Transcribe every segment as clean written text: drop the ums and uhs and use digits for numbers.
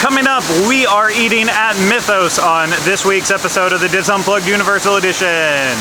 Coming up, we are eating at Mythos on this week's episode of the DIS Unplugged Universal Edition.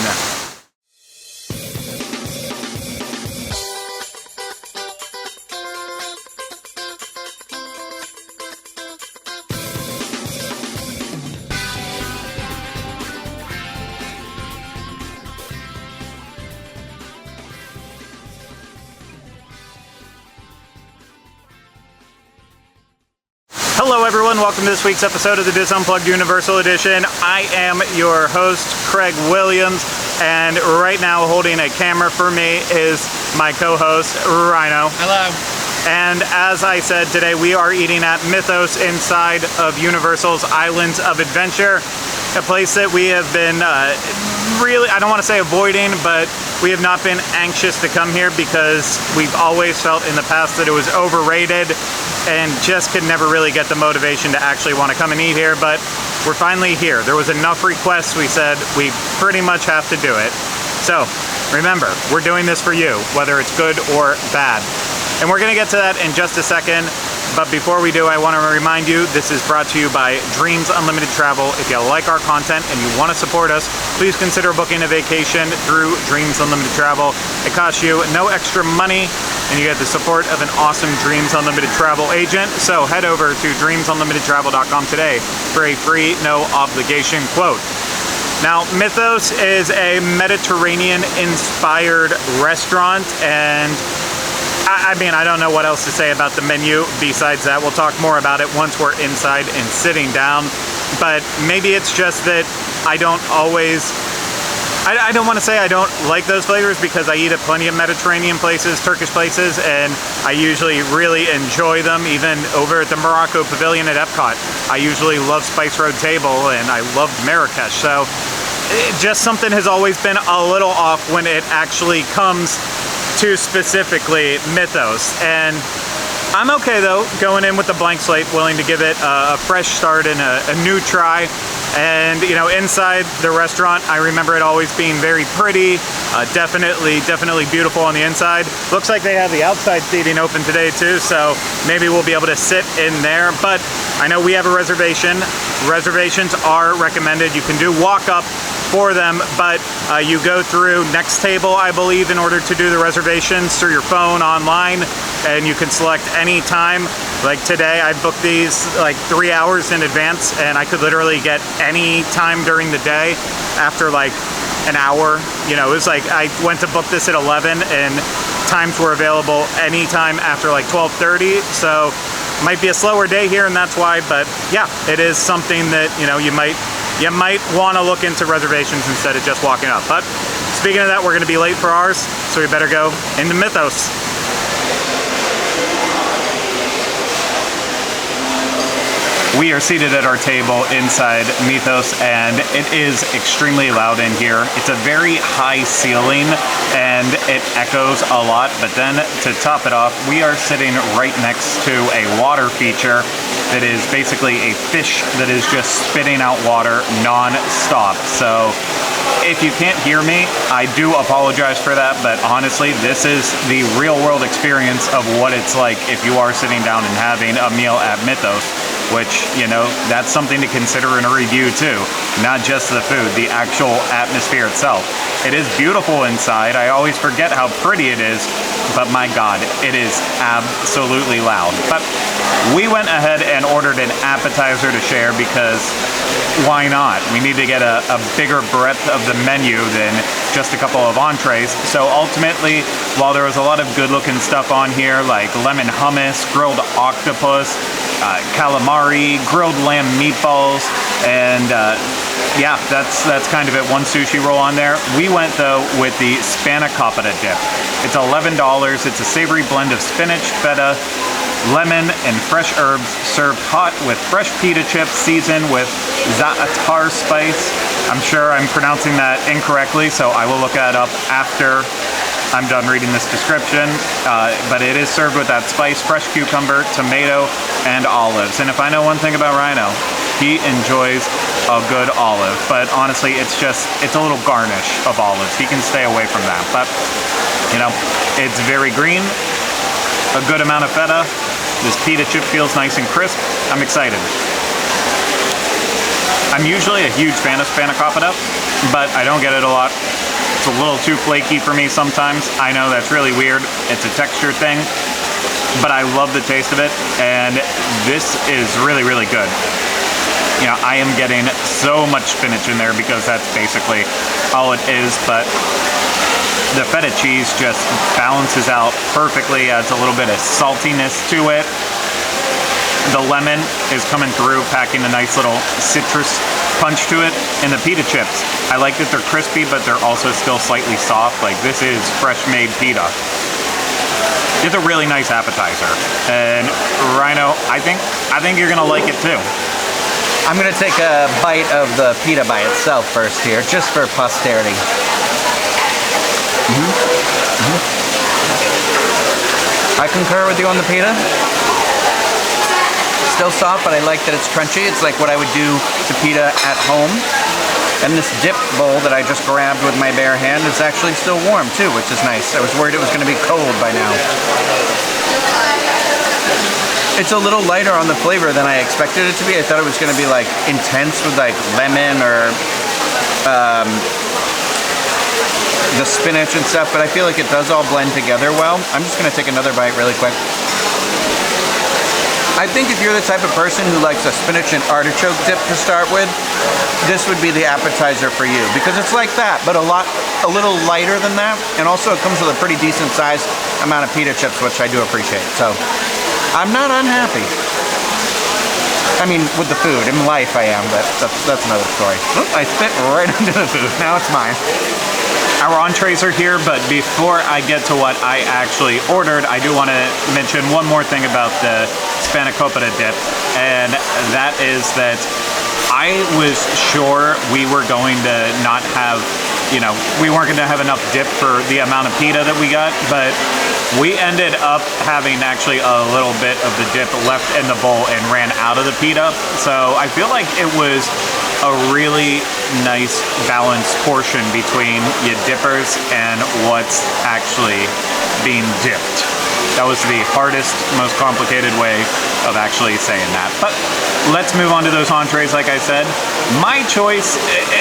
Hello everyone, welcome to this week's episode of the DIS Unplugged Universal Edition. I am your host, Craig Williams, and right now holding a camera for me is my co-host, Ryno. Hello. And as I said, today we are eating at Mythos inside of Universal's Islands of Adventure, a place that we have been really, I don't want to say avoiding, but we have not been anxious to come here because we've always felt in the past that it was overrated and just could never really get the motivation to actually want to come and eat here, but we're finally here. There was enough requests, we said we pretty much have to do it. So remember, we're doing this for you, whether it's good or bad. And we're gonna get to that in just a second, but before we do, I want to remind you, this is brought to you by Dreams Unlimited Travel. If you like our content and you want to support us, please consider booking a vacation through Dreams Unlimited Travel. It costs you no extra money, and you get the support of an awesome Dreams Unlimited Travel agent. So head over to dreamsunlimitedtravel.com today for a free, no obligation quote. Now, Mythos is a Mediterranean-inspired restaurant, and I mean, I don't know what else to say about the menu besides that. We'll talk more about it once we're inside and sitting down. But maybe it's just that I don't always... I don't want to say I don't like those flavors because I eat at plenty of Mediterranean places, Turkish places, and I usually really enjoy them. Even over at the Morocco Pavilion at Epcot, I usually love Spice Road Table and I love Marrakesh. So just something has always been a little off when it actually comes to specifically Mythos. And I'm okay though, going in with a blank slate, willing to give it a fresh start and a new try. And you know, inside the restaurant, I remember it always being very pretty, definitely beautiful on the inside. Looks like they have the outside seating open today too, so maybe we'll be able to sit in there. But I know we have a reservation. Reservations are recommended. You can do walk up for them, but you go through next table, I believe, in order to do the reservations through your phone online, and you can select any time. Like today, I booked these like 3 hours in advance, and I could literally get any time during the day after like an hour. You know, it was like I went to book this at 11 and times were available anytime after like 12:30. So might be a slower day here, and that's why, but yeah, it is something that, you know, you might want to look into reservations instead of just walking up. But speaking of that, we're going to be late for ours, so we better go into Mythos. We are seated at our table inside Mythos, and it is extremely loud in here. It's a very high ceiling and it echoes a lot, but then to top it off, we are sitting right next to a water feature that is basically a fish that is just spitting out water non-stop. So if you can't hear me, I do apologize for that, but honestly, this is the real world experience of what it's like if you are sitting down and having a meal at Mythos. Which, you know, that's something to consider in a review too. Not just the food, the actual atmosphere itself. It is beautiful inside. I always forget how pretty it is, but my God, it is absolutely loud. But we went ahead and ordered an appetizer to share because why not? We need to get a bigger breadth of the menu than just a couple of entrees. So ultimately, while there was a lot of good looking stuff on here, like lemon hummus, grilled octopus, calamari, grilled lamb meatballs, and yeah, that's kind of it. One sushi roll on there. We went though with the Spanakopita Dip. It's $11. It's a savory blend of spinach, feta, lemon, and fresh herbs, served hot with fresh pita chips seasoned with za'atar spice. I'm sure I'm pronouncing that incorrectly, so I will look that up after I'm done reading this description, but it is served with that spice, fresh cucumber, tomato, and olives. And if I know one thing about Ryno, he enjoys a good olive, but honestly, it's a little garnish of olives. He can stay away from that, but you know, it's very green, a good amount of feta, This pita chip feels nice and crisp. I'm excited. I'm usually a huge fan of Spanakopita, but I don't get it a lot. It's a little too flaky for me sometimes. I know that's really weird. It's a texture thing, but I love the taste of it, and this is really, really good. You know, I am getting so much spinach in there because that's basically all it is, but the feta cheese just balances out perfectly, adds a little bit of saltiness to it. The lemon is coming through, packing a nice little citrus punch to it. And the pita chips, I like that they're crispy, but they're also still slightly soft. Like, this is fresh made pita. It's a really nice appetizer. And Ryno, I think you're gonna like it too. I'm gonna take a bite of the pita by itself first here, just for posterity. I concur with you on the pita. Still soft, but I like that it's crunchy. It's like what I would do to pita at home. And this dip bowl that I just grabbed with my bare hand is actually still warm too, which is nice. I was worried it was gonna be cold by now. It's a little lighter on the flavor than I expected it to be. I thought it was going to be like intense with like lemon or the spinach and stuff, but I feel like it does all blend together well. I'm just going to take another bite really quick. I think if you're the type of person who likes a spinach and artichoke dip to start with, this would be the appetizer for you, because it's like that, but a little lighter than that, and also it comes with a pretty decent sized amount of pita chips, which I do appreciate. So I'm not unhappy. I mean, with the food. In life I am, but that's another story. Oop, I spit right into the food. Now it's mine. Our entrees are here, but before I get to what I actually ordered, I do want to mention one more thing about the Spanakopita Dip, and that is that I was sure we were going to not have, you know, we weren't going to have enough dip for the amount of pita that we got, but we ended up having actually a little bit of the dip left in the bowl and ran out of the pita. So I feel like it was a really nice balanced portion between your dippers and what's actually being dipped. That was the hardest, most complicated way of actually saying that. But let's move on to those entrees, like I said. My choice,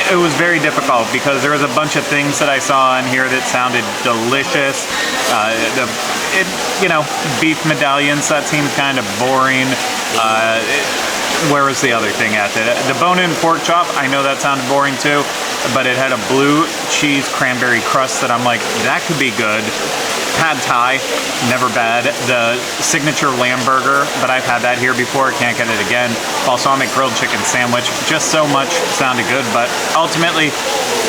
it was very difficult because there was a bunch of things that I saw in here that sounded delicious. You know, beef medallions, that seemed kind of boring. Where was the other thing at it? The bone-in pork chop, I know that sounded boring too, but it had a blue cheese cranberry crust that I'm like, that could be good. Pad Thai, never bad. The signature lamb burger, but I've had that here before, can't get it again. Balsamic grilled chicken sandwich, just so much sounded good, but ultimately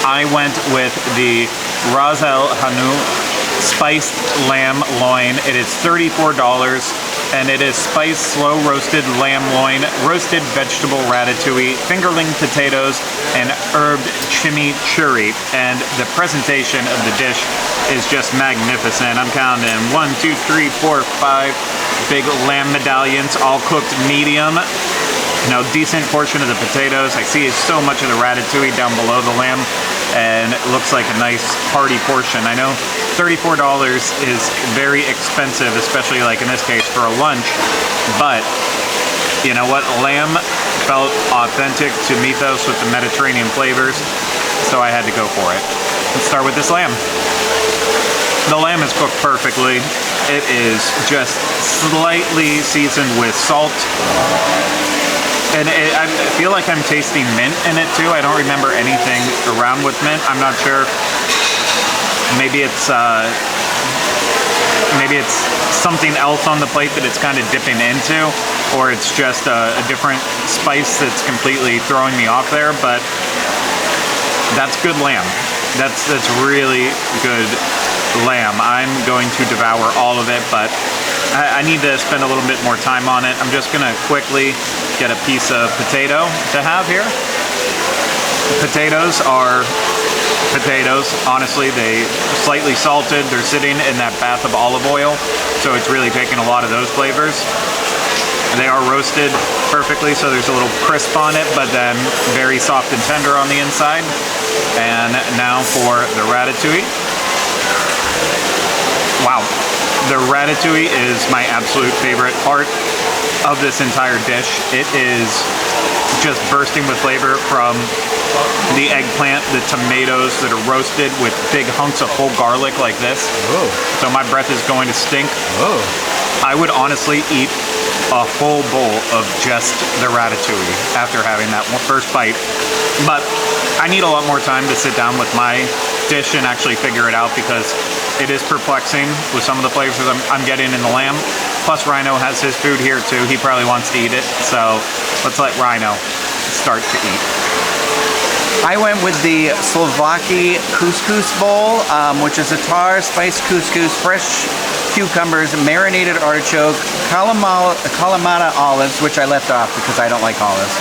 I went with the Ras El Hanout spiced lamb loin. It is $34, and it is spiced slow roasted lamb loin, roasted vegetable ratatouille, fingerling potatoes, and herbed chimichurri. And the presentation of the dish is just magnificent. I'm counting 1, 2, 3, 4, 5 big lamb medallions, all cooked medium. You know, decent portion of the potatoes. I see so much of the ratatouille down below the lamb, and it looks like a nice hearty portion. I know $34 is very expensive, especially like in this case for a lunch, but you know what? Lamb felt authentic to Mythos with the Mediterranean flavors, so I had to go for it. Let's start with this lamb. The lamb is cooked perfectly. It is just slightly seasoned with salt. And I feel like I'm tasting mint in it too. I don't remember anything around with mint. I'm not sure. Maybe it's something else on the plate that it's kind of dipping into, or it's just a different spice that's completely throwing me off there. But that's good lamb. That's really good lamb. I'm going to devour all of it, but I need to spend a little bit more time on it. I'm just gonna quickly get a piece of potato to have here. Potatoes are potatoes. Honestly, they slightly salted. They're sitting in that bath of olive oil, so it's really taking a lot of those flavors. They are roasted perfectly, so there's a little crisp on it, but then very soft and tender on the inside. And now for the ratatouille. Wow. The ratatouille is my absolute favorite part of this entire dish. It is just bursting with flavor from the eggplant, the tomatoes that are roasted with big hunks of whole garlic like this. Whoa. So my breath is going to stink. Whoa. I would honestly eat a whole bowl of just the ratatouille after having that first bite. But I need a lot more time to sit down with my dish and actually figure it out, because it is perplexing with some of the flavors I'm getting in the lamb. Plus Ryno has his food here too. He probably wants to eat it. So let's let Ryno start to eat. I went with the Souvlaki Couscous bowl, which is a tar, spiced couscous, fresh cucumbers, marinated artichoke, Kalamata olives, which I left off because I don't like olives,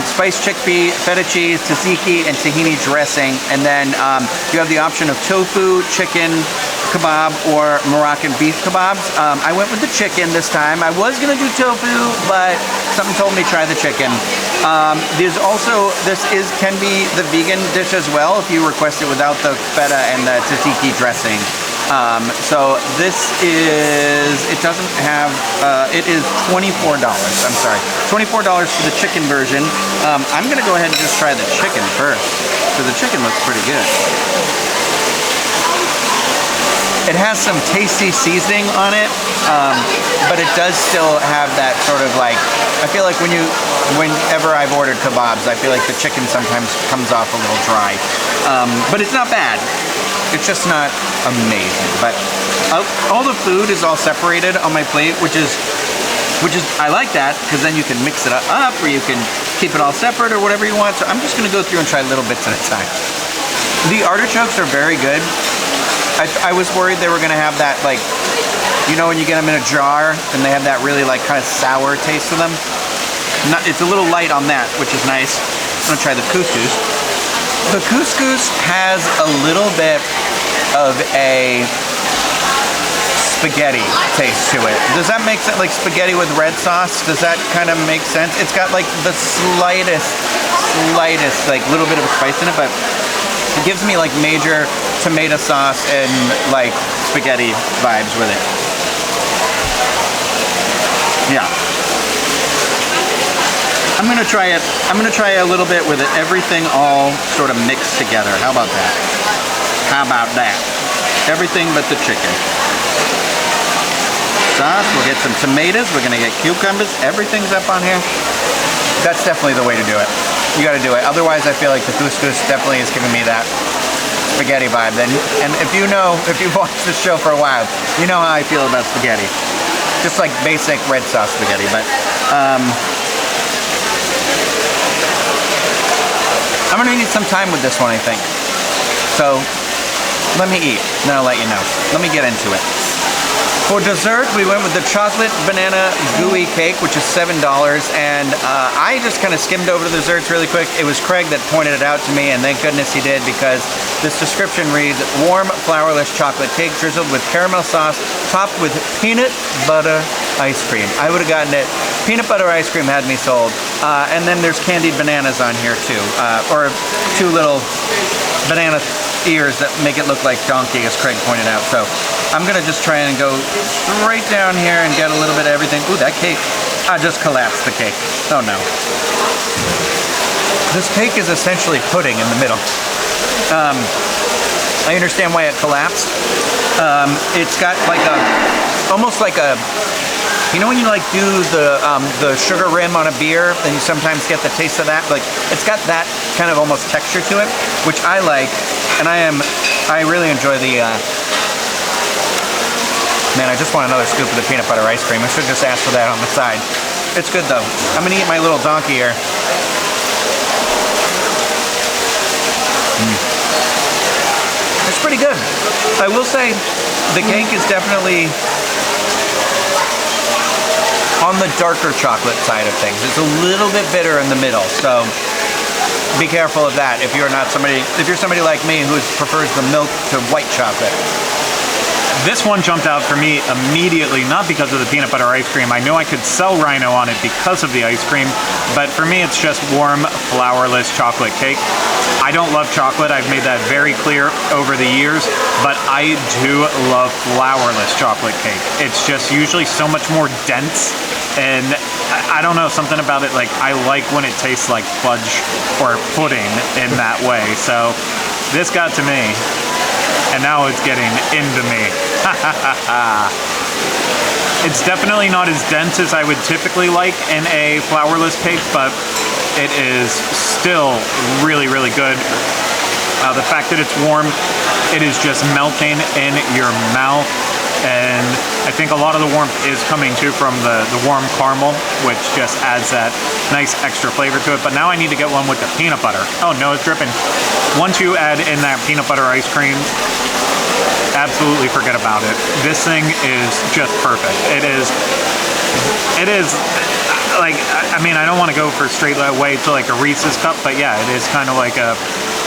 spiced chickpea, feta cheese, tzatziki, and tahini dressing. And then you have the option of tofu, chicken kebab, or Moroccan beef kebabs. I went with the chicken this time. I was gonna do tofu, but something told me try the chicken. This can be the vegan dish as well if you request it without the feta and the tzatziki dressing. So this is, it doesn't have, it is $24. I'm sorry, $24 for the chicken version. I'm gonna go ahead and just try the chicken first, because the chicken looks pretty good. It has some tasty seasoning on it, but it does still have that sort of like, I feel like whenever I've ordered kebabs, I feel like the chicken sometimes comes off a little dry. But it's not bad. It's just not amazing. But all the food is all separated on my plate, which is I like that, because then you can mix it up, or you can keep it all separate or whatever you want. So I'm just gonna go through and try little bits at a time. The artichokes are very good. I was worried they were gonna have that, like, you know when you get them in a jar and they have that really like kind of sour taste to them? It's a little light on that, which is nice. I'm gonna try the couscous. The couscous has a little bit of a spaghetti taste to it. Does that make sense? Like spaghetti with red sauce? Does that kind of make sense? It's got like the slightest like little bit of a spice in it, but it gives me like major tomato sauce and like spaghetti vibes with it. Yeah. I'm gonna try it. I'm gonna try a little bit with it. Everything all sort of mixed together. How about that? How about that? Everything but the chicken. Sauce. We'll get some tomatoes. We're gonna get cucumbers. Everything's up on here. That's definitely the way to do it. You gotta do it. Otherwise, I feel like the couscous definitely is giving me that spaghetti vibe. Then, and if you've watched this show for a while, you know how I feel about spaghetti. Just like basic red sauce spaghetti, but I'm gonna need some time with this one, I think. So let me eat, and then I'll let you know. Let me get into it. For dessert, we went with the chocolate banana gooey cake, which is $7, and I just kind of skimmed over the desserts really quick. It was Craig that pointed it out to me, and thank goodness he did, because this description reads, warm, flourless chocolate cake drizzled with caramel sauce, topped with peanut butter ice cream. I would have gotten it. Peanut butter ice cream had me sold. And then there's candied bananas on here too, or two little banana ears that make it look like donkey, as Craig pointed out. So I'm gonna just try and go straight down here and get a little bit of everything. Ooh, that cake. I just collapsed the cake. Oh no. This cake is essentially pudding in the middle. I understand why it collapsed. It's got like almost like a, you know when you like do the sugar rim on a beer, then you sometimes get the taste of that? Like, it's got that kind of almost texture to it, which I like, and I really enjoy the, man, I just want another scoop of the peanut butter ice cream. I should just ask for that on the side. It's good though. I'm gonna eat my little donkey here. It's pretty good. I will say, the cake is definitely on the darker chocolate side of things. It's a little bit bitter in the middle, so be careful of that if you're somebody like me who prefers the milk to white chocolate. This one jumped out for me immediately, not because of the peanut butter ice cream. I knew I could sell Ryno on it because of the ice cream, but for me it's just warm, flourless chocolate cake. I don't love chocolate, I've made that very clear over the years, but I do love flourless chocolate cake. It's just usually so much more dense, and I don't know, something about it, like I like when it tastes like fudge or pudding in that way. So this got to me, and now it's getting into me. It's definitely not as dense as I would typically like in a flourless cake, but it is still really, really good. The fact that it's warm, it is just melting in your mouth. And I think a lot of the warmth is coming too from the warm caramel, which just adds that nice extra flavor to it. But now I need to get one with the peanut butter. Oh no, it's dripping. Once you add in that peanut butter ice cream, absolutely forget about it. This thing is just perfect. It is like, I mean, I don't want to go for straight away to like a Reese's cup, but yeah, it is kind of like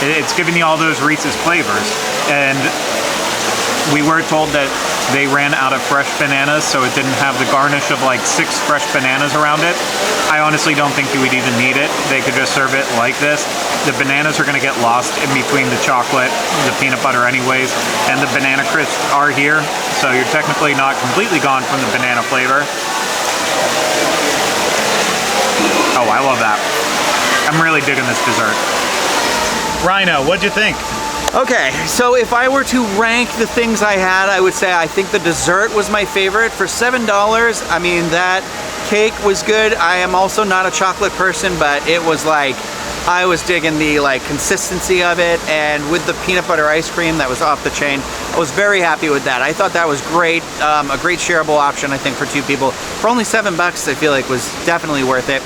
it's giving you all those Reese's flavors. And we were told that they ran out of fresh bananas, so it didn't have the garnish of like 6 fresh bananas around it. I honestly don't think you would even need it. They could just serve it like this. The bananas are gonna get lost in between the chocolate, the peanut butter anyways, and the banana crisps are here, so you're technically not completely gone from the banana flavor. Oh, I love that. I'm really digging this dessert. Ryno, what'd you think? Okay, so if I were to rank the things I had, I would say I think the dessert was my favorite. For $7, I mean, that cake was good. I am also not a chocolate person, but it was like, I was digging the like consistency of it, and with the peanut butter ice cream that was off the chain, I was very happy with that. I thought that was great, a great shareable option, I think, for 2 people. For only $7, I feel like was definitely worth it.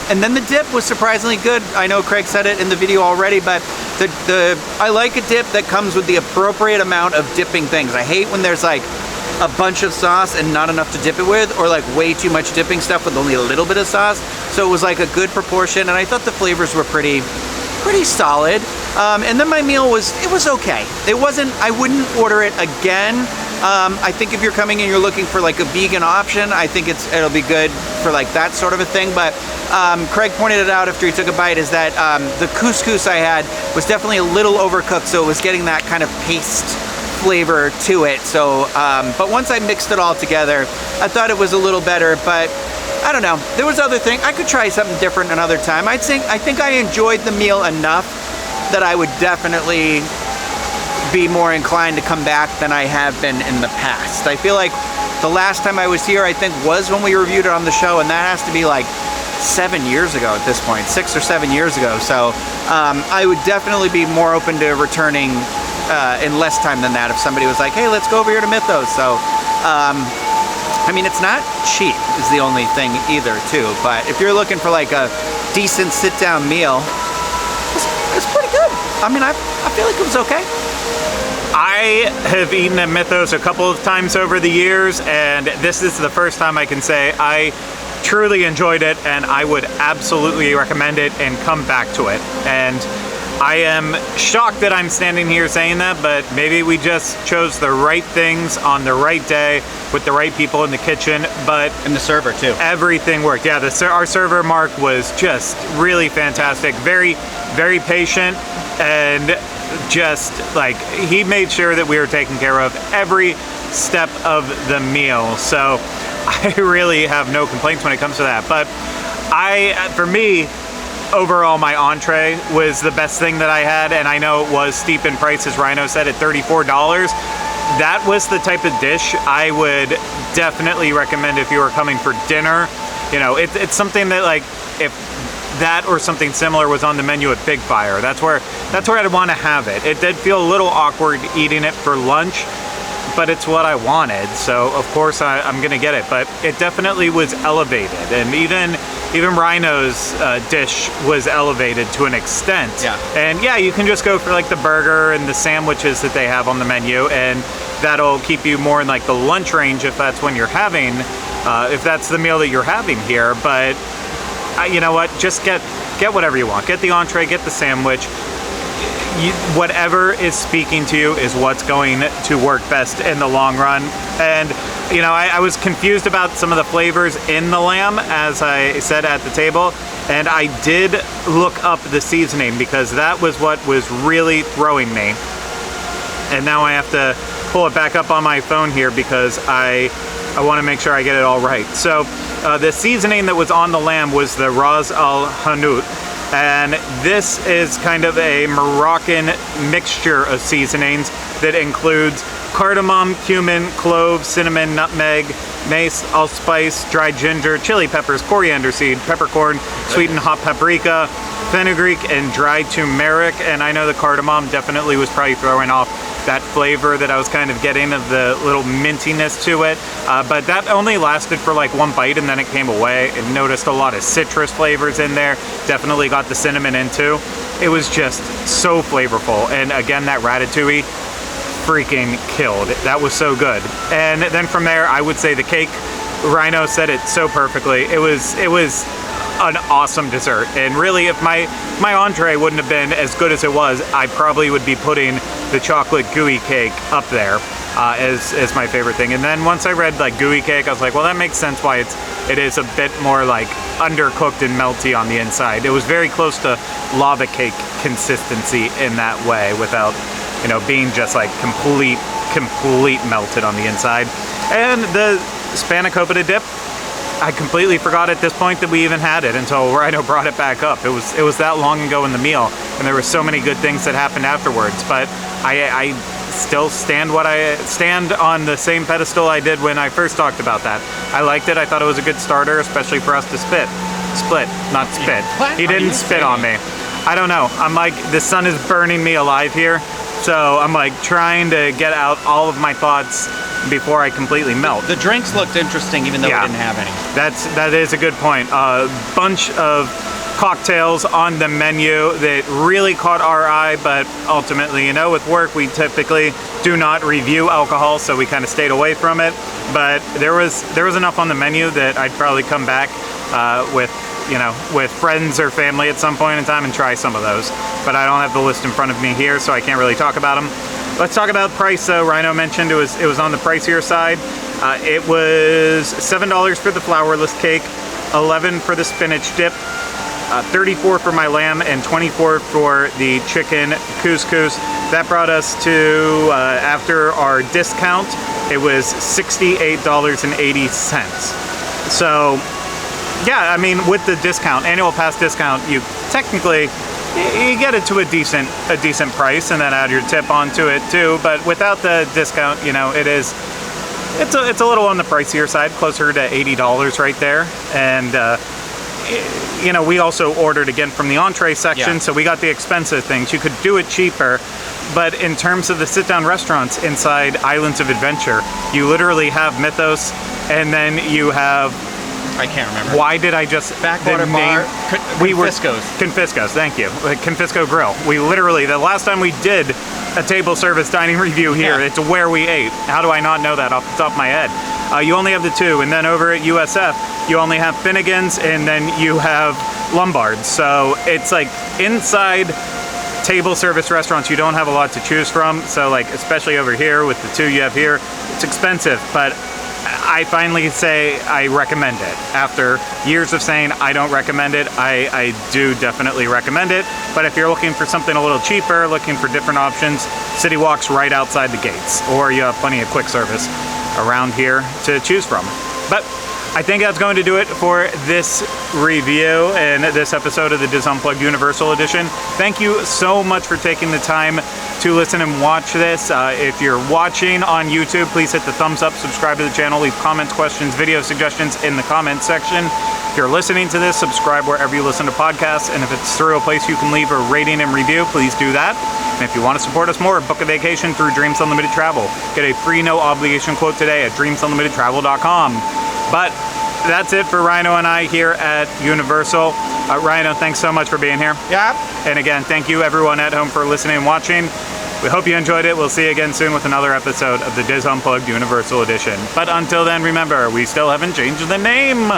And then the dip was surprisingly good. I know Craig said it in the video already, but I like a dip that comes with the appropriate amount of dipping things. I hate when there's like a bunch of sauce and not enough to dip it with, or like way too much dipping stuff with only a little bit of sauce. So it was like a good proportion, and I thought the flavors were pretty solid. And then my meal was okay. It wasn't, I wouldn't order it again. I think if you're coming and you're looking for like a vegan option, I think it'll be good for like that sort of a thing. But Craig pointed it out after he took a bite, is that the couscous I had was definitely a little overcooked, so it was getting that kind of paste flavor to it. So, but once I mixed it all together, I thought it was a little better. But I don't know, there was other things. I could try something different another time. I think I enjoyed the meal enough that I would definitely be more inclined to come back than I have been in the past. I feel like the last time I was here, I think, was when we reviewed it on the show, and that has to be like 7 years ago at this point, 6 or 7 years ago. So I would definitely be more open to returning in less time than that if somebody was like, hey, let's go over here to Mythos. So I mean, it's not cheap is the only thing either too, but if you're looking for like a decent sit-down meal, it's pretty good. I mean, I feel like it was okay. I have eaten at Mythos a couple of times over the years, and this is the first time I can say I truly enjoyed it, and I would absolutely recommend it and come back to it. And I am shocked that I'm standing here saying that, but maybe we just chose the right things on the right day with the right people in the kitchen. But and the server too. Everything worked. Yeah, our server Mark was just really fantastic, very, very patient, and just like he made sure that we were taking care of every step of the meal. So I really have no complaints when it comes to that. But for me, overall, my entree was the best thing that I had, and I know it was steep in price, as Ryno said, at $34. That was the type of dish I would definitely recommend if you were coming for dinner. You know, it's something that, like, if that or something similar was on the menu at Big Fire, that's where I'd want to have it. It did feel a little awkward eating it for lunch, but it's what I wanted, so of course I'm gonna get it. But it definitely was elevated, and even Ryno's dish was elevated to an extent. Yeah. And yeah, you can just go for like the burger and the sandwiches that they have on the menu, and that'll keep you more in like the lunch range if that's when you're having, if that's the meal that you're having here. But you know what? Just get whatever you want. Get the entree, get the sandwich. whatever is speaking to you is what's going to work best in the long run. And you know, I was confused about some of the flavors in the lamb, as I said at the table, and I did look up the seasoning because that was what was really throwing me. And now I have to pull it back up on my phone here because I want to make sure I get it all right. So the seasoning that was on the lamb was the Ras Al Hanout, and this is kind of a Moroccan mixture of seasonings that includes cardamom, cumin, clove, cinnamon, nutmeg, mace, allspice, dried ginger, chili peppers, coriander seed, peppercorn, sweetened hot paprika, fenugreek, and dried turmeric. And I know the cardamom definitely was probably throwing off that flavor that I was kind of getting, of the little mintiness to it. But that only lasted for like one bite and then it came away. And noticed a lot of citrus flavors in there. Definitely got the cinnamon in too. It was just so flavorful. And again, that ratatouille freaking killed. That was so good. And then from there, I would say the cake, Ryno said it so perfectly. It was an awesome dessert. And really, if my entree wouldn't have been as good as it was, I probably would be putting the chocolate gooey cake up there as my favorite thing. And then once I read like gooey cake, I was like, well, that makes sense why it is a bit more like undercooked and melty on the inside. It was very close to lava cake consistency in that way, without, you know, being just like complete melted on the inside. And the Spanakopita Dip, I completely forgot at this point that we even had it until Ryno brought it back up. It was that long ago in the meal, and there were so many good things that happened afterwards. But I still stand on the same pedestal I did when I first talked about that. I liked it. I thought it was a good starter, especially for us to split, not spit. He didn't spit on me. I don't know. I'm like, the sun is burning me alive here, so I'm like trying to get out all of my thoughts before I completely melt. The drinks looked interesting even though we didn't have any. That is a good point. A bunch of cocktails on the menu that really caught our eye, but ultimately, you know, with work we typically do not review alcohol, so we kind of stayed away from it. But there was enough on the menu that I'd probably come back with friends or family at some point in time and try some of those. But I don't have the list in front of me here, so I can't really talk about them. Let's talk about price though. Ryno mentioned it was on the pricier side. It was $7 for the flourless cake, $11 for the spinach dip, $34 for my lamb, and $24 for the chicken couscous. That brought us to, after our discount, it was $68.80. So, yeah, I mean, with the discount, annual pass discount, you technically, you get it to a decent price, and then add your tip onto it too. But without the discount, you know, it's a little on the pricier side, closer to $80 right there. And you know, we also ordered again from the entree section, so we got the expensive things. You could do it cheaper, but in terms of the sit-down restaurants inside Islands of Adventure, you literally have Mythos, and then you have, I can't remember. Why did I just... Backwater Bar, Confisco's, thank you. Confisco Grill. We literally, the last time we did a table service dining review here, it's where we ate. How do I not know that off the top of my head? You only have the two, and then over at USF, you only have Finnegan's, and then you have Lombard's. So it's like inside table service restaurants, you don't have a lot to choose from. So like, especially over here with the two you have here, it's expensive, but I finally say I recommend it. After years of saying I don't recommend it, I do definitely recommend it. But if you're looking for something a little cheaper, looking for different options, City Walk's right outside the gates, or you have plenty of quick service around here to choose from. But I think that's going to do it for this review and this episode of the DIS Unplugged Universal Edition. Thank you so much for taking the time to listen and watch this. If you're watching on YouTube, please hit the thumbs up, subscribe to the channel, leave comments, questions, video suggestions in the comments section. If you're listening to this, subscribe wherever you listen to podcasts, and if it's through a place you can leave a rating and review, please do that. And if you want to support us more, book a vacation through Dreams Unlimited Travel. Get a free no obligation quote today at dreamsunlimitedtravel.com. But that's it for Ryno and I here at Universal. Ryno, thanks so much for being here. Yeah. And again, thank you everyone at home for listening and watching. We hope you enjoyed it. We'll see you again soon with another episode of the DIS Unplugged Universal Edition. But until then, remember, we still haven't changed the name.